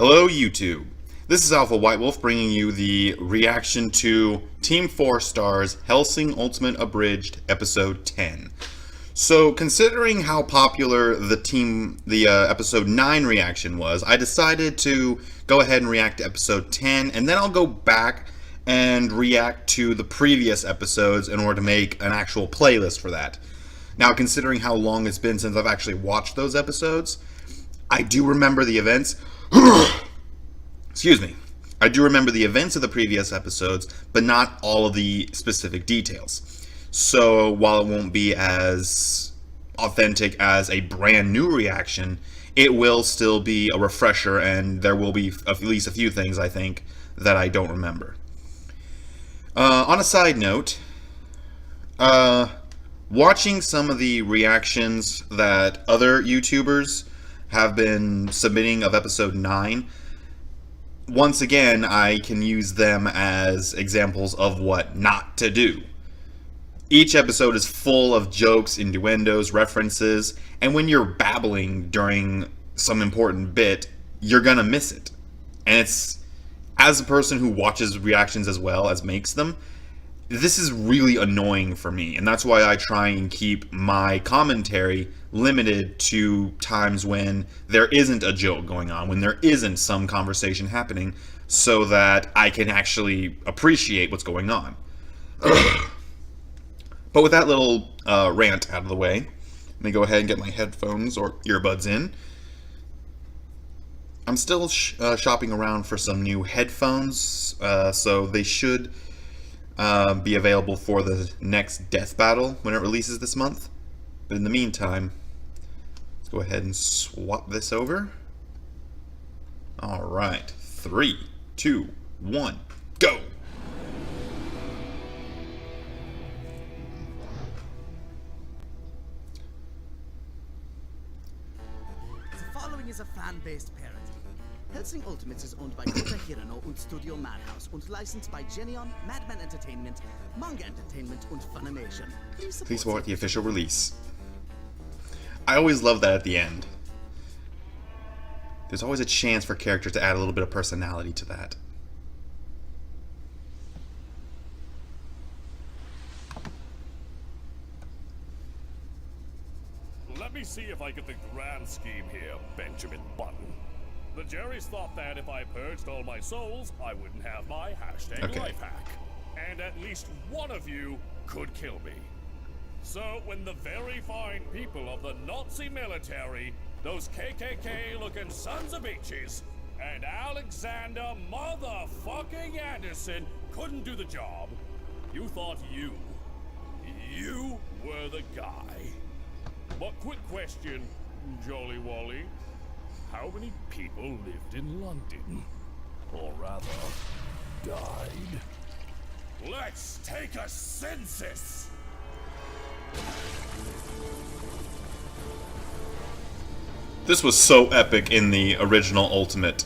Hello, YouTube. This is Alpha White Wolf bringing you the reaction to Team 4 Star's Hellsing Ultimate Abridged Episode 10. So, considering how popular the Episode 9 reaction was, I decided to go ahead and react to Episode 10, and then I'll go back and react to the previous episodes in order to make an actual playlist for that. Now, considering how long it's been since I've actually watched those episodes, I do remember the events. Excuse me. I do remember the events of the previous episodes, but not all of the specific details. So while it won't be as authentic as a brand new reaction, it will still be a refresher, and there will be at least a few things, I think, that I don't remember. On a side note, watching some of the reactions that other YouTubers have been submitting of episode 9, once again, I can use them as examples of what not to do. Each episode is full of jokes, innuendos, references, and when you're babbling during some important bit, you're gonna miss it. And it's, as a person who watches reactions as well as makes them, this is really annoying for me, and that's why I try and keep my commentary limited to times when there isn't a joke going on, when there isn't some conversation happening, so that I can actually appreciate what's going on. But with that little rant out of the way, let me go ahead and get my headphones or earbuds in. I'm still shopping around for some new headphones, so they should be available for the next death battle when it releases this month. But in the meantime, let's go ahead and swap this over. Alright, 3, 2, 1, go! The following is a fan-based parody. Hellsing Ultimates is owned by Kota Hirano und Studio Madhouse und licensed by Genion, Madman Entertainment, Manga Entertainment und Funimation. Please support the official release. I always love that at the end. There's always a chance for characters to add a little bit of personality to that. Let me see if I get the grand scheme here, Benjamin Button. The Jerrys thought that if I purged all my souls, I wouldn't have my life hack. And at least one of you could kill me. So when the very fine people of the Nazi military, those KKK-looking sons of bitches, and Alexander motherfucking Anderson couldn't do the job, you thought you were the guy. But quick question, Jolly Wally. How many people lived in London? Or rather, died? Let's take a census! This was so epic in the original Ultimate.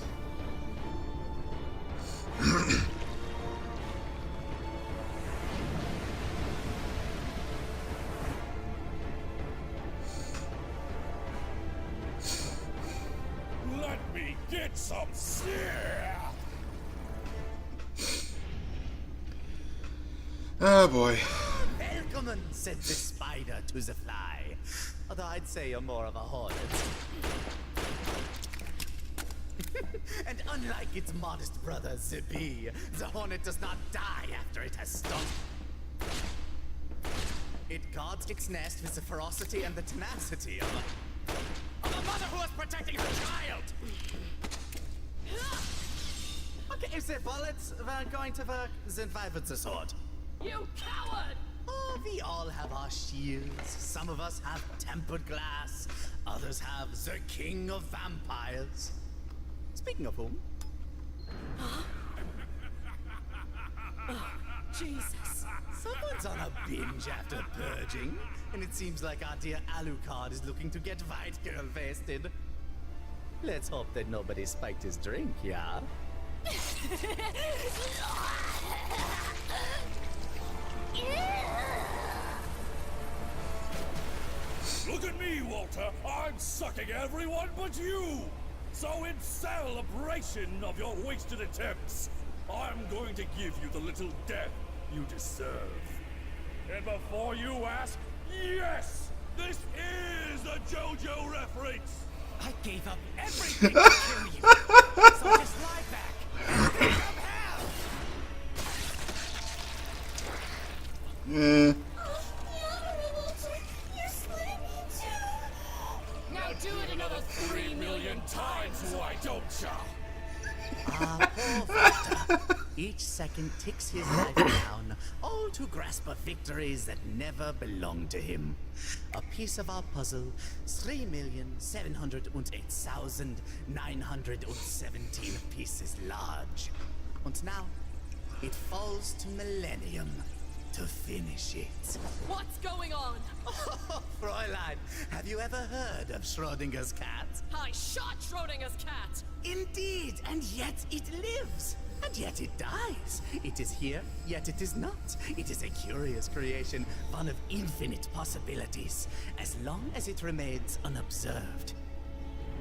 Let me get some snare! Oh boy. Welcome, said the spider to the fly. Although I'd say you're more of a hornet. And unlike its modest brother, the bee, the hornet does not die after it has stung. It guards its nest with the ferocity and the tenacity of a mother who is protecting her child! Okay, if the bullets were going to work, then why would the sword? You coward! Oh, we all have our shields. Some of us have tempered glass. Others have the king of vampires. Speaking of whom? Oh, Jesus. Someone's on a binge after purging. And it seems like our dear Alucard is looking to get white girl wasted. Let's hope that nobody spiked his drink, yeah? Look at me, Walter! I'm sucking everyone but you! So in celebration of your wasted attempts, I'm going to give you the little death you deserve. And before you ask, yes, this is a JoJo reference. I gave up everything to kill you. So just lie back and think of hell. Now do it another 3 million times, why don't ya? Ah, poor Victor. Each second ticks his life down, all to grasp a victories that never belonged to him. A piece of our puzzle, 3,708,917 pieces large. And now, it falls to Millennium to finish it. What's going on? Oh, Fräulein, have you ever heard of Schrodinger's cat? I shot Schrodinger's cat. Indeed, and yet it lives. And yet it dies. It is here, yet it is not. It is a curious creation, one of infinite possibilities, as long as it remains unobserved.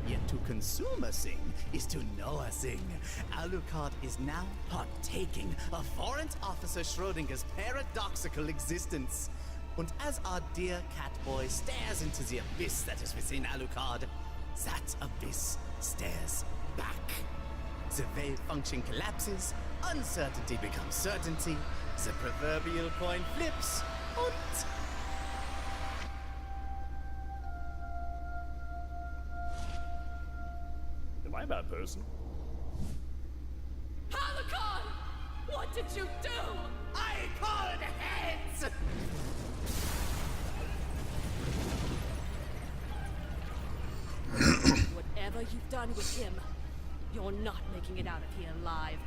Yet to consume a thing is to know a thing. Alucard is now partaking of Warrant Officer Schrodinger's paradoxical existence. And as our dear catboy stares into the abyss that is within Alucard, that abyss stares back. The wave function collapses, uncertainty becomes certainty, the proverbial coin flips, and... Am I a bad person? Alucard! What did you do? I called heads! Whatever you've done with him, you're not making it out of here alive.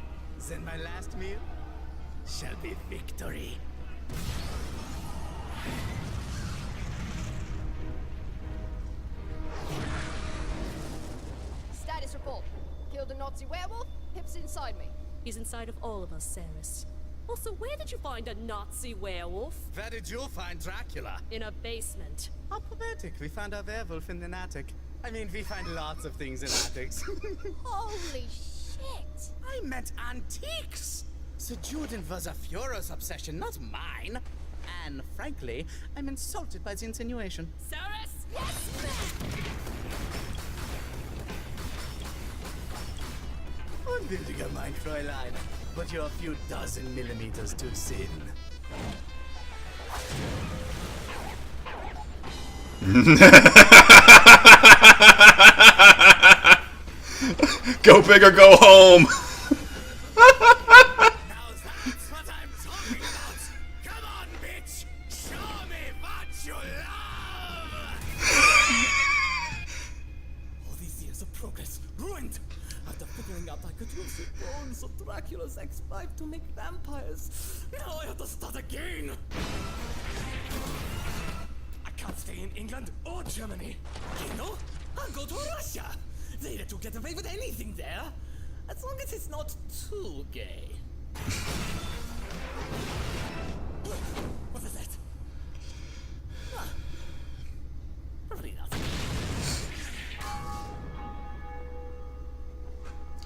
Then my last meal shall be victory. Status report. Killed a Nazi werewolf. Hip's inside me. He's inside of all of us, Saris. Also, where did you find a Nazi werewolf? Where did you find Dracula? In a basement. How poetic. We found our werewolf in an attic. I mean, we find lots of things in attics. Holy shit! I meant antiques! Sir Jordan was a Führer's obsession, not mine. And frankly, I'm insulted by the insinuation. Saris? Yes, ma'am! Unwilliger, mein Fräulein, but you're a few dozen millimeters too thin. Go big or go home. Now that's what I'm talking about! Come on, bitch! Show me what you love! All these years of progress ruined! After figuring out I could use the bones of Dracula's ex-wife to make vampires, now I have to start again! I can't stay in England or Germany. You know, I'll go to Russia. They let you get away with anything there, as long as it's not too gay. What is that? Ah, probably nothing.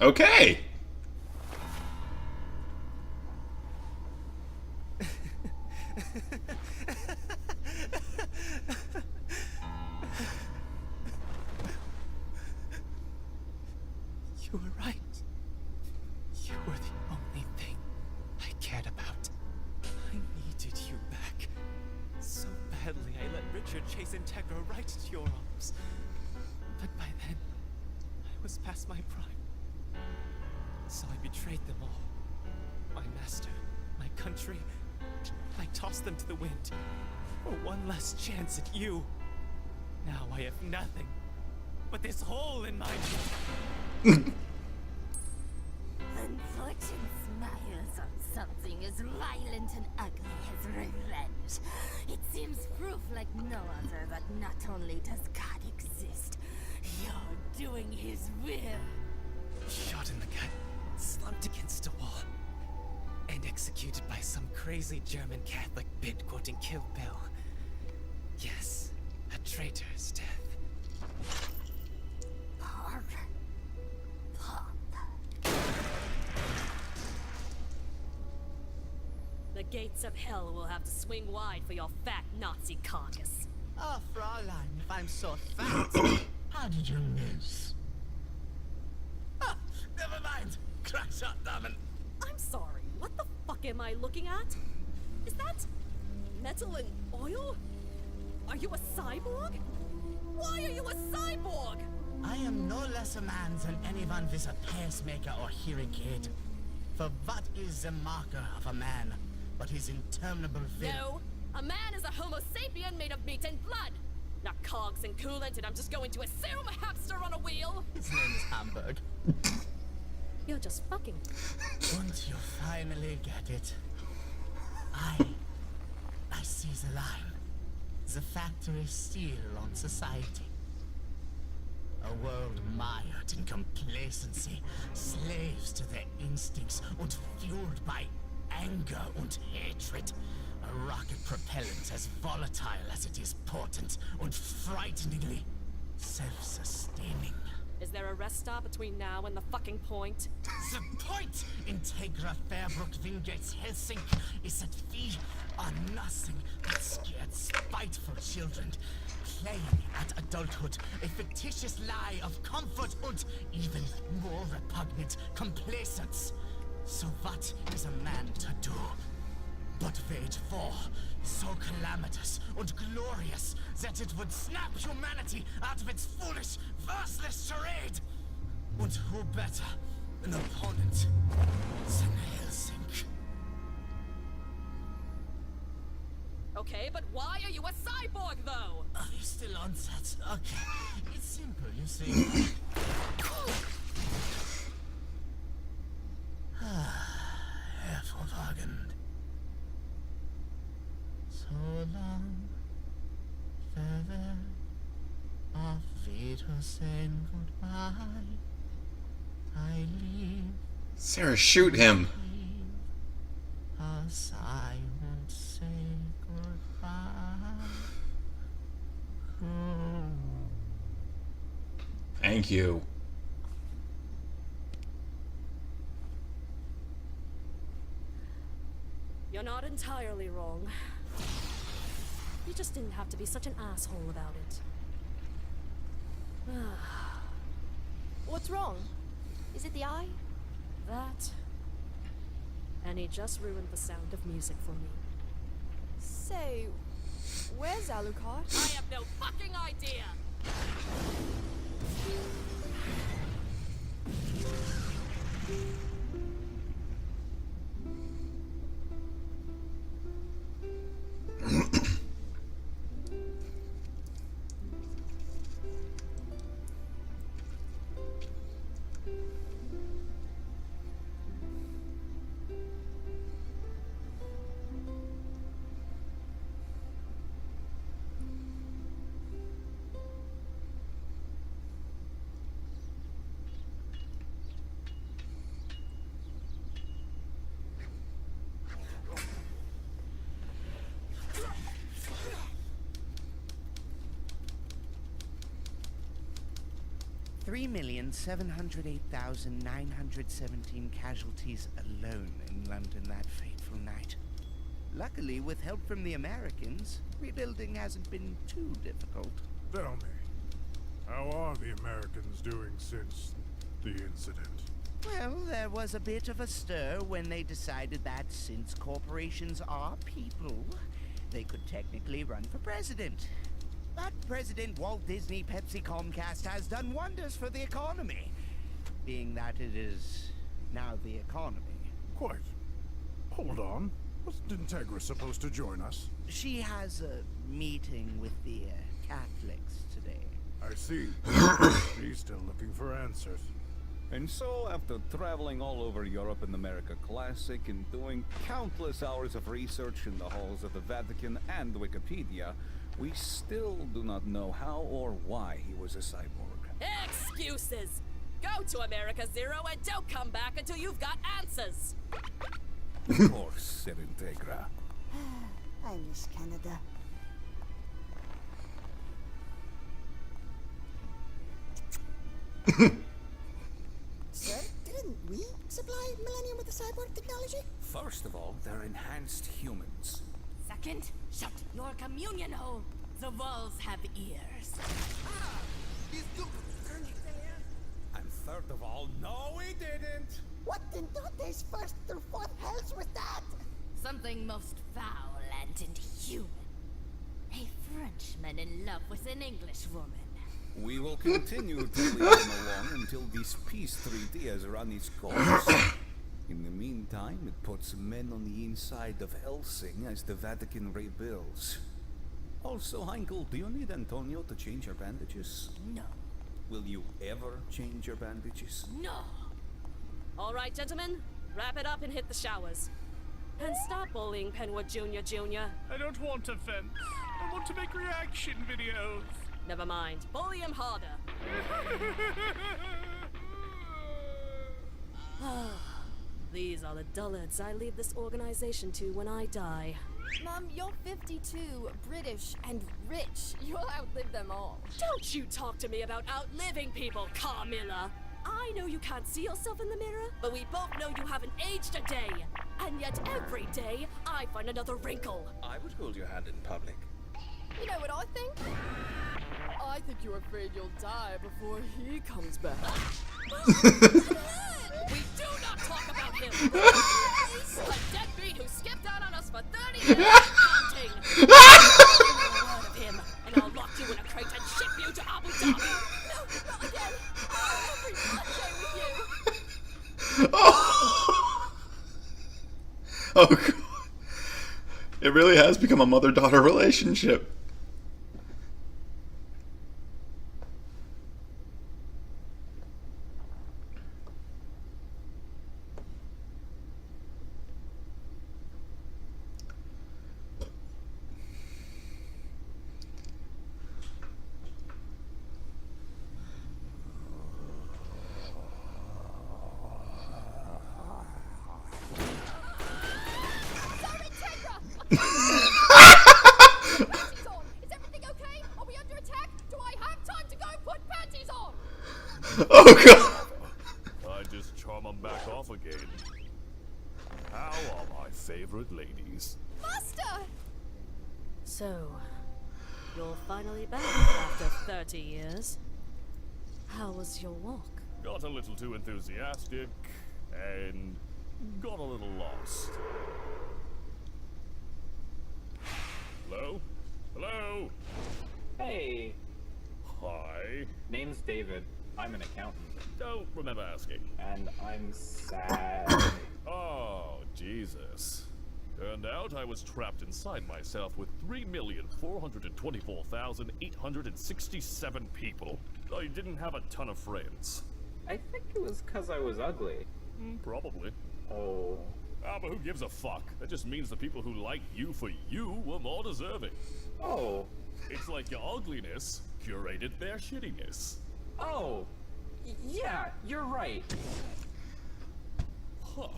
Okay. You were right. You were the only thing I cared about. I needed you back. So badly, I let Richard chase Integra right into your arms. But by then, I was past my prime. So I betrayed them all. My master, my country. I tossed them to the wind. For one last chance at you. Now I have nothing but this hole in my... Unfortune smiles on something as violent and ugly as revenge. It seems proof like no other that not only does God exist, you're doing his will. Shot in the gut, slumped against a wall, and executed by some crazy German Catholic bit quoting Kill Bill. Yes, a traitor's death. Or gates of hell will have to swing wide for your fat Nazi carcass. Oh, Fräulein, if I'm so fat, how did you miss? Ah, never mind. Crack shot, Damen. I'm sorry, what the fuck am I looking at? Is that metal and oil? Are you a cyborg? Why are you a cyborg? I am no less a man than anyone with a pacemaker or hearing aid. For what is the marker of a man but his interminable will? No, a man is a homo sapien made of meat and blood. Not cogs and coolant, and I'm just going to assume a hamster on a wheel. His name is Hamburg. You're just fucking. And you finally get it. I see the line. The factory seal on society. A world mired in complacency, slaves to their instincts and fueled by anger and hatred. A rocket propellant as volatile as it is potent and frighteningly self-sustaining. Is there a rest stop between now and the fucking point? The point, Integra Fairbrook Wingates Hellsing, is that we are nothing but scared, spiteful children, playing at adulthood, a fictitious lie of comfort and even more repugnant complacence. So what is a man to do but wage war so calamitous and glorious that it would snap humanity out of its foolish, worthless charade? And who better an opponent than Hellsing? Okay, but why are you a cyborg, though? Are you still on that? Okay. It's simple, you see. Hervorragend. So long. Farewell. Auf Wiedersehen, goodbye. I leave. Sarah, shoot him. A sigh and say goodbye. Thank you. You're not entirely wrong. You just didn't have to be such an asshole about it. What's wrong? Is it the eye? That. And he just ruined the sound of music for me. Say, where's Alucard? I have no fucking idea! $3,708,917 casualties alone in London that fateful night. Luckily, with help from the Americans, rebuilding hasn't been too difficult. Tell me, how are the Americans doing since the incident? Well, there was a bit of a stir when they decided that since corporations are people, they could technically run for president. But President Walt Disney Pepsi Comcast has done wonders for the economy, being that it is now the economy. Quite. Hold on. Wasn't Integra supposed to join us? She has a meeting with the Catholics today. I see. She's still looking for answers. And so, after traveling all over Europe and America Classic and doing countless hours of research in the halls of the Vatican and Wikipedia, we still do not know how or why he was a cyborg. Excuses! Go to America Zero and don't come back until you've got answers! Of course, Sir Integra. I miss Canada. Sir, didn't Didn't we supply Millennium with the cyborg technology? First of all, they're enhanced humans. Second, shut your communion hole. The walls have ears. And third of all, no, we didn't! What in Dante's first through fourth hells was that? Something most foul and inhuman. A Frenchman in love with an English woman. We will continue to lead them along until this Peace Treaty has run its course. In the meantime, it puts men on the inside of Hellsing as the Vatican rebuilds. Also, Heinkel, do you need Antonio to change your bandages? No. Will you ever change your bandages? No. All right, gentlemen, wrap it up and hit the showers. And stop bullying Penwood Jr. I don't want to vent. I want to make reaction videos. Never mind. Bully him harder. These are the dullards I leave this organization to when I die. Mom, you're 52, British, and rich. You'll outlive them all. Don't you talk to me about outliving people, Carmilla! I know you can't see yourself in the mirror, but we both know you haven't aged a day. And yet every day, I find another wrinkle. I would hold your hand in public. You know what I think? I think you're afraid you'll die before he comes back. We do not talk about him! A deadbeat who skipped out on us for 30 years counting! Not a word of him, and I'll lock you in a crate and ship you to Abu Dhabi! No, not again! Every Monday with you! Oh god. It really has become a mother-daughter relationship. Oh god! I just charm them back off again. How are my favorite ladies? Master! So, you're finally back after 30 years. How was your walk? Got a little too enthusiastic and got a little lost. Hello? Hello? Hey. Hi. Name's David. I'm an accountant. Don't remember asking. And I'm sad. Oh, Jesus. Turned out I was trapped inside myself with 3,424,867 people. I didn't have a ton of friends. I think it was because I was ugly. Probably. Oh. Ah, but who gives a fuck? That just means the people who like you for you were more deserving. Oh. It's like your ugliness curated their shittiness. Oh. Yeah, you're right. Huh.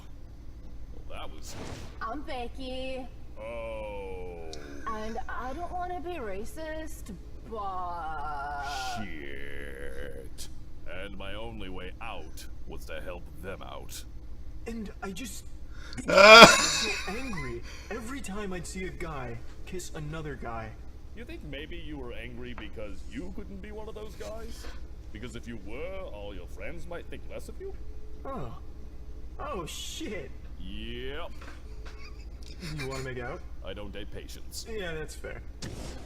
Well, that was... I'm Becky. Oh. And I don't want to be racist, but... Shit. And my only way out was to help them out. And I just... I was so angry every time I'd see a guy kiss another guy. You think maybe you were angry because you couldn't be one of those guys? Because if you were, all your friends might think less of you? Oh. Oh, shit. Yep. You want to make out? I don't date patients. Yeah, that's fair.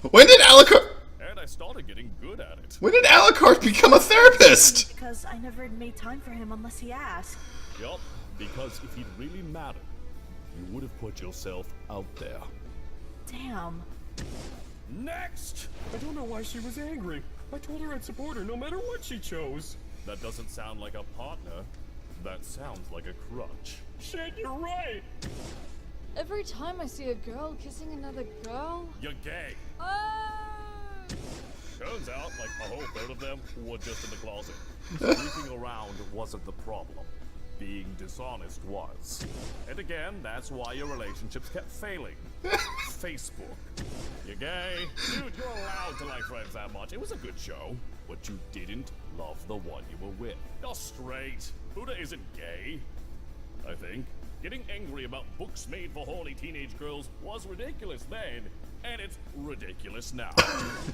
When did Alucard... And I started getting good at it. When did Alucard become a therapist? Because I never made time for him unless he asked. Yup, because if he'd really mattered, you would have put yourself out there. Damn. Next! I don't know why she was angry. I told her I'd support her no matter what she chose. That doesn't sound like a partner. That sounds like a crutch. Shit, you're right! Every time I see a girl kissing another girl... You're gay! Turns out, like, a whole third of them were just in the closet. Sleeping around wasn't the problem. Being dishonest was. And again, that's why your relationships kept failing. Facebook. You're gay? Dude, you're allowed to like friends that much. It was a good show. What you didn't love the one you were with. You're straight. Buddha isn't gay. I think. Getting angry about books made for horny teenage girls was ridiculous then, and it's ridiculous now.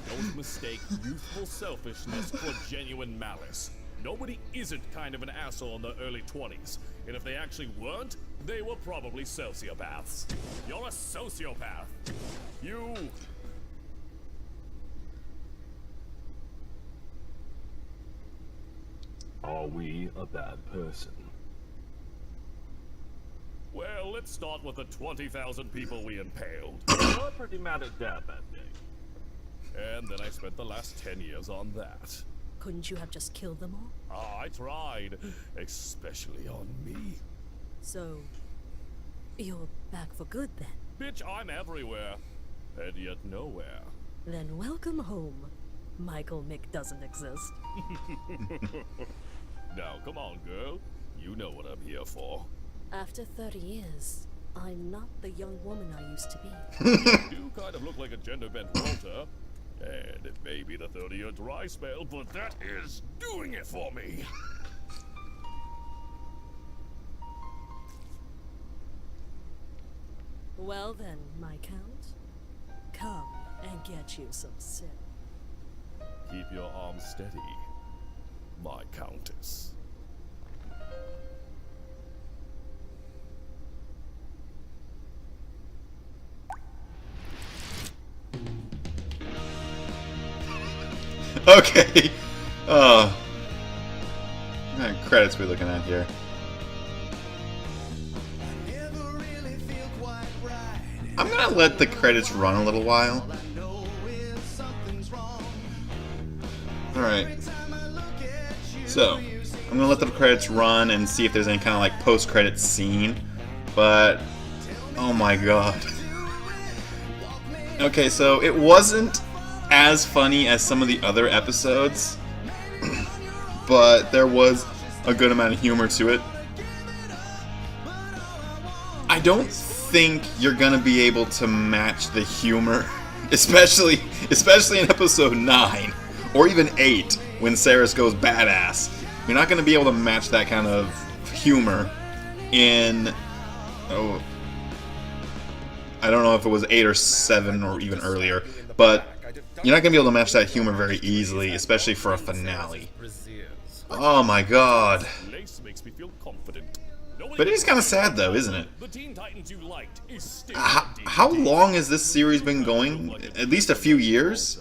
Don't mistake youthful selfishness for genuine malice. Nobody isn't kind of an asshole in the early 20s, and if they actually weren't, they were probably sociopaths. You're a sociopath. You... Are we a bad person? Well, let's start with the 20,000 people we impaled. You were pretty mad at Dad that day. And then I spent the last 10 years on that. Couldn't you have just killed them all? I tried, especially on me. So, you're back for good then? Bitch, I'm everywhere, and yet nowhere. Then welcome home. Michael Mick doesn't exist. Now, come on, girl. You know what I'm here for. After 30 years, I'm not the young woman I used to be. You kind of look like a gender-bent Walter. And it may be the 30-year dry spell, but that is doing it for me. Well then, my count, come and get you some sin. Keep your arms steady, my countess. Okay. What kind of credits we looking at here? I'm gonna let the credits run a little while. Alright. So, I'm gonna let the credits run and see if there's any kind of like post-credit scene. But, oh my god. Okay, so it wasn't as funny as some of the other episodes, but there was a good amount of humor to it. I don't think you're gonna be able to match the humor, especially in episode 9 or even 8 when Saris goes badass. You're not gonna be able to match that kind of humor in I don't know if it was 8 or 7 or even earlier, but you're not going to be able to match that humor very easily, especially for a finale. Oh my god. But it is kind of sad though, isn't it? How long has this series been going? At least a few years?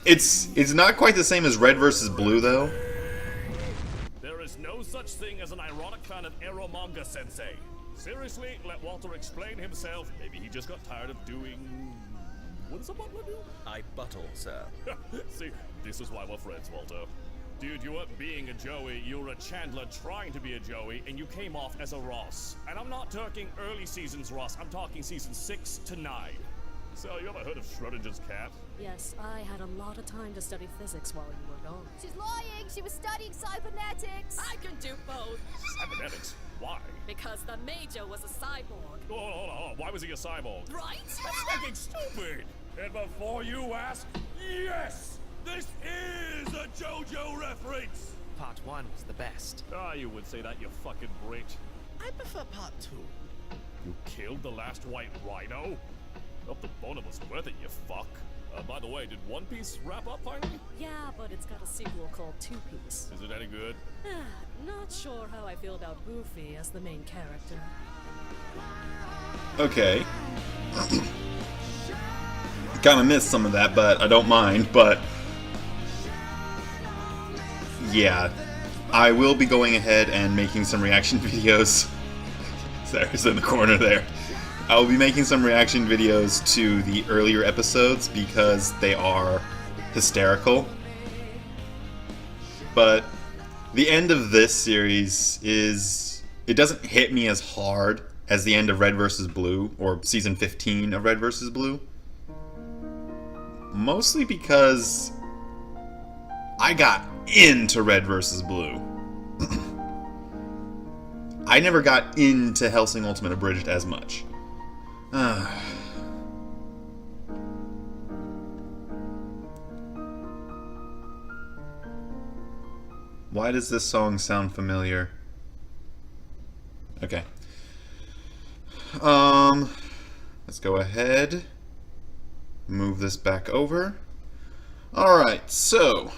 It's not quite the same as Red vs. Blue though. There is no such thing as an ironic fan of Ero manga, sensei. Seriously, let Walter explain himself. Maybe he just got tired of doing... What does a butler do? I buttle, sir. See, this is why we're friends, Walter. Dude, you weren't being a Joey, you were a Chandler trying to be a Joey, and you came off as a Ross. And I'm not talking early seasons Ross, I'm talking season 6 to 9. So, you ever heard of Schrodinger's cat? Yes, I had a lot of time to study physics while you were gone. She's lying. She was studying cybernetics. I can do both. Cybernetics? Why? Because the Major was a cyborg. Hold on. Why was he a cyborg? Right? That's fucking stupid! And before you ask, yes! This is a JoJo reference! Part 1 was the best. Ah, you would say that, you fucking Brit. I prefer part 2. You killed the last white rhino? Up the bonum was worth it, you fuck. By the way, did One Piece wrap up finally? Yeah, but it's got a sequel called Two Piece. Is it any good? Not sure how I feel about Goofy as the main character. Okay. Kinda missed some of that, but I don't mind, but... Yeah. I will be going ahead and making some reaction videos. Sarah's in the corner there. I will be making some reaction videos to the earlier episodes because they are hysterical. But the end of this series is... It doesn't hit me as hard as the end of Red vs. Blue, or Season 15 of Red vs. Blue. Mostly because I got into Red vs. Blue. I never got into Hellsing Ultimate Abridged as much. Why does this song sound familiar? Okay. Let's go ahead. Move this back over. Alright, so.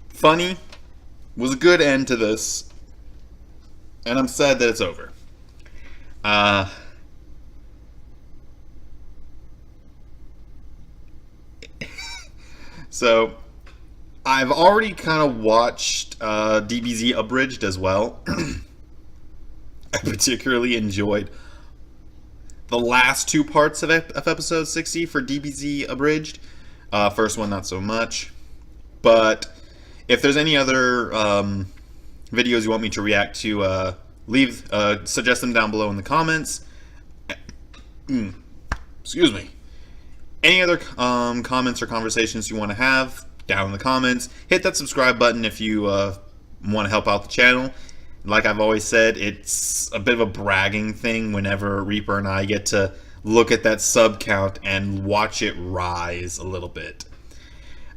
Funny. Was a good end to this. And I'm sad that it's over. So, I've already kind of watched DBZ Abridged as well. I particularly enjoyed the last two parts of episode 60 for DBZ Abridged. First one, not so much. But if there's any other videos you want me to react to, suggest them down below in the comments. Excuse me. Any other comments or conversations you want to have, down in the comments. Hit that subscribe button if you want to help out the channel. Like I've always said, it's a bit of a bragging thing whenever Reaper and I get to look at that sub count and watch it rise a little bit.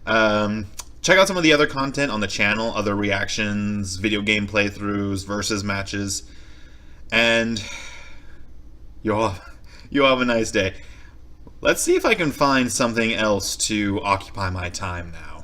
Check out some of the other content on the channel, other reactions, video game playthroughs, versus matches, and you all have a nice day. Let's see if I can find something else to occupy my time now.